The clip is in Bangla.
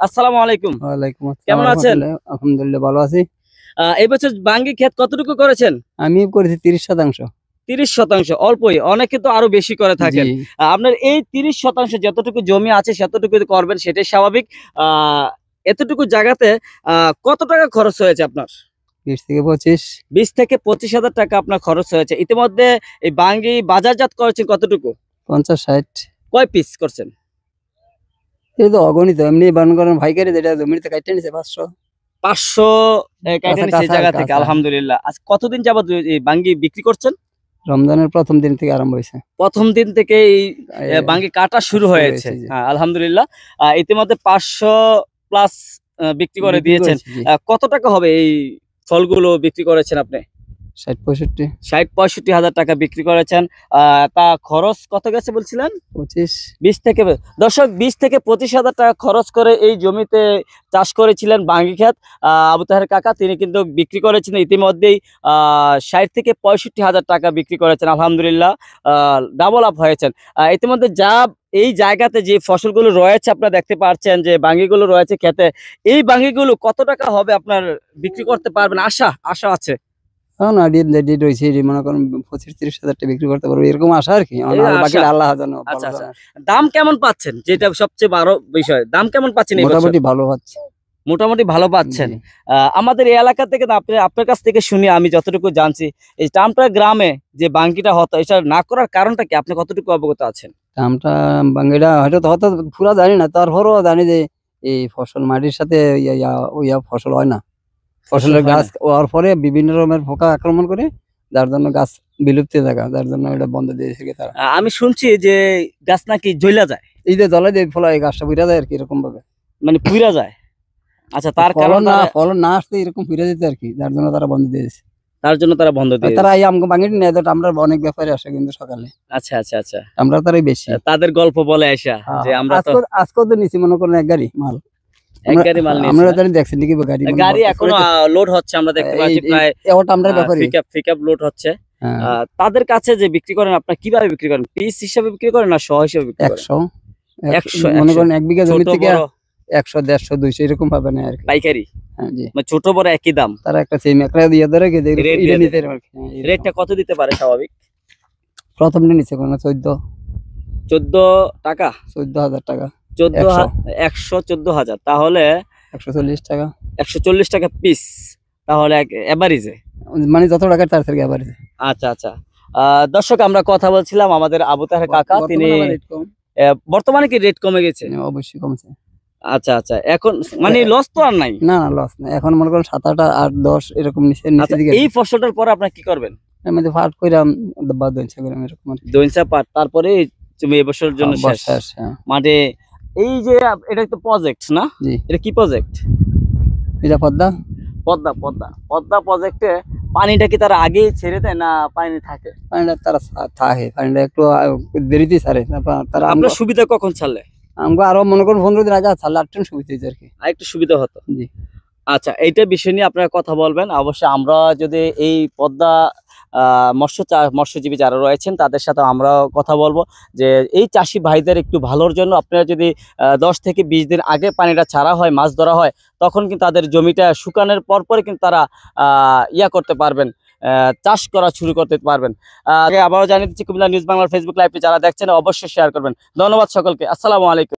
আসসালামু আলাইকুম। ওয়ালাইকুম আসসালাম। কেমন আছেন? আলহামদুলিল্লাহ ভালো আছি। এই বছর বাঙ্গি ক্ষেত কতটুকু করেছেন? আমি করেছি 30%। 30% অল্পই, অনেকে তো আরো বেশি করে জি, থাকেন। আপনার এই 30% যতটুকু জমি আছে সেতটুকু করবেন, সেটাই স্বাভাবিক। এতটুকু জায়গাতে কত টাকা খরচ হয়েছে আপনার? 20 থেকে 25। 20 থেকে 25,000 টাকা আপনার খরচ হয়েছে। ইতিমধ্যে এই বাঙ্গি বাজারজাত করেছেন কতটুকু? 50-60। কয় পিস করছেন? এই তো অগণিত, এমনি বারণ করেন ভাইকারি যেটা জমিতে কাটতে নিছে 500। 500 কেটে নিছে এই জায়গা থেকে। আলহামদুলিল্লাহ। আজ কতদিন যাবত এই বাঙ্গি বিক্রি করছেন? রমজানের প্রথম দিন থেকে আরম্ভ হয়েছে। প্রথম দিন থেকে এই বাঙ্গি কাটা শুরু হয়েছে। জি। হ্যাঁ, আলহামদুলিল্লাহ। ইতিমধ্যে 500 প্লাস বিক্রি করে দিয়েছেন। করেছি, জি। কত টাকা হবে এই ফলগুলো বিক্রি করেছেন আপনি? 60-65। ৬০-৬৫ হাজার টাকা বিক্রি করেছেন। তা খরচ কত গেছে বলছিলেন? 25। 20 থেকে দর্শক 20 থেকে 25,000 টাকা খরচ করে এই জমিতে চাষ করেছিলেন বাঙ্গি ক্ষেত আবু তাহের কাকা। তিনি কিন্তু বিক্রি করেছেন ইতিমধ্যেই 60 থেকে 65,000 টাকা বিক্রি করেছেন। আলহামদুলিল্লাহ, ডাবল আপ হয়েছেন। ইতিমধ্যে যা এই জায়গাতে যে ফসলগুলো রয়েছে আপনারা দেখতে পাচ্ছেন, যে বাঙ্গিগুলো রয়েছে ক্ষেতে, এই বাঙ্গিগুলো কত টাকা হবে আপনার বিক্রি করতে পারবেন? আশা আছে? এখন আইডিয়া রয়েছে, মনে করেন 25-30 হাজার টাকা বিক্রি করতে পারবো, এরকম আশা আর কি। এই বাকি আশা। আল্লাহ জানে। আচ্ছা, আচ্ছা। দাম কেমন পাচ্ছেন? যেটা সবচেয়ে বড় বিষয়, দাম কেমন পাচ্ছেন এই বছর? মোটামুটি ভালো হচ্ছে। মোটামুটি ভালো পাচ্ছেন। জি। আমাদের এই এলাকা থেকে না, আপনার কাছ থেকে শুনি, আমি যতটুকু জানছি, এই টামটা গ্রামে যে বাঙ্গিটা হতো, এটা না করার কারণটা কি? আপনি কতটুকু অবগত আছেন? দামটা বাঙ্গিটা হয়তো পুরা জানি না, তারপরও জানি যে এই ফসল মাটির সাথে ফসল হয় না। ফসলের গাছ হওয়ার পরে বিভিন্ন রকমের পোকা আক্রমণ করে, যার জন্য গাছ বিলুপ্তি থাকা, যার জন্য এটা বন্ধ দিয়েছে কি তারা। আমি শুনছি যে গাছ নাকি জ্বলা যায়। এই যে জলে দিয়ে ফলা, এই গাছটা পুড়ে যায় আর কি, এরকম ভাবে মানে পুইরা যায়। আচ্ছা, তার কারণ ফলন না আসতে এরকম ফিরে যেতে আর কি, যার জন্য তারা বন্ধ দিয়েছে। তার জন্য তারা বন্ধ দিয়ে তারা এই আমগো বাঙ্গিটা নেয়, তো আমরা অনেক ব্যাপারে আসে কিন্তু সকালে। আচ্ছা, আচ্ছা, আচ্ছা। আমরা তারাই বেশি। তাদের গল্প বলে আসা যে আমরা তো আজকেও তো নিছি, মনে করেন এক গাড়ি মাল। এক গাড়ি মাল নিয়েছি। আমরা জানি দেখছেন নাকি গাড়ি এখনো লোড হচ্ছে, আমরা দেখতে পাচ্ছি প্রায় পিকআপ লোড হচ্ছে। তাদের কাছে যে বিক্রি করেন, আপনারা কিভাবে বিক্রি করেন? পিস হিসাবে বিক্রি করেন না শ হিসাবে বিক্রি করেন? 100 মনে করেন, এক বিঘা জমি থেকে 100, 150, 200 এরকম পাবে না আর কি, পাইকারি। হ্যাঁ জি। মানে ছোট বড় একই দাম। তারা একটা সেম একটা দিয়ে ধরে রেটটা কত দিতে পারে স্বাভাবিক? প্রথম দিন নিচে কোনো 14 টাকা, 14,000 টাকা, 114,000, তাহলে 140 টাকা, 140 টাকা পিস, তাহলে এভারেজে মানে যত টাকা তার থেকে আবার। আচ্ছা, আচ্ছা। দর্শক, আমরা কথা বলছিলাম আমাদের আবু তাহের কাকা, তিনি বর্তমানে কি রেট কমে গেছে? অবশ্যই কমছে। আচ্ছা, আচ্ছা। এখন মানে লস তো আর নাই? না, লস নাই। এখন মনে করেন 7, 8, 8, 10 এরকম নিচে দিকে। এই ফসলটার পরে আপনারা কি করবেন? আমি তো পাট কইরাম বা দইনছা কইরাম এরকম আর কি। দইনছা পাট, তারপরে তুমি এই বছরের জন্য শেষ। মানে এই যে এটা তো প্রজেক্ট না? জি। এটা কি প্রজেক্ট? এটা পদ্মা প্রজেক্টে পানিটা কি তারা আগেই ছেড়ে দেয় না পানি থাকে? পানিটা তারা থাকে, পানিটা একটু দেরিতে ছাড়ে। তারা আপনার সুবিধা কখন ছাড়লে? আমগো আরো মনে করেন 15 দিন আগে ছাড়লে আরেকটু সুবিধা হইতো আর কি, আরেকটু সুবিধা হতো। জি। আচ্ছা, এইটা বিষয় নিয়ে আপনারা কথা বলবেন অবশ্যই। আমরা যদি এই পদ্মা মৎস্যজীবী যারা রয়েছেন তাদের সাথে আমরা কথা বলবো, যে এই চাষি ভাইদের একটু ভালোর জন্য আপনারা যদি 10 থেকে 20 দিন আগে পানিটা ছাড়া হয়, মাছ ধরা হয়, তখন কিন্তু তাদের জমিটা শুকানোর পরপরই কিন্তু তারা করতে পারবেন, চাষ করা শুরু করতে পারবেন। আবারও জানিয়ে দিচ্ছি, কুমিল্লা নিউজ বাংলার ফেসবুক লাইভে যারা দেখছেন অবশ্যই শেয়ার করবেন। ধন্যবাদ সকলকে। আসসালামু আলাইকুম।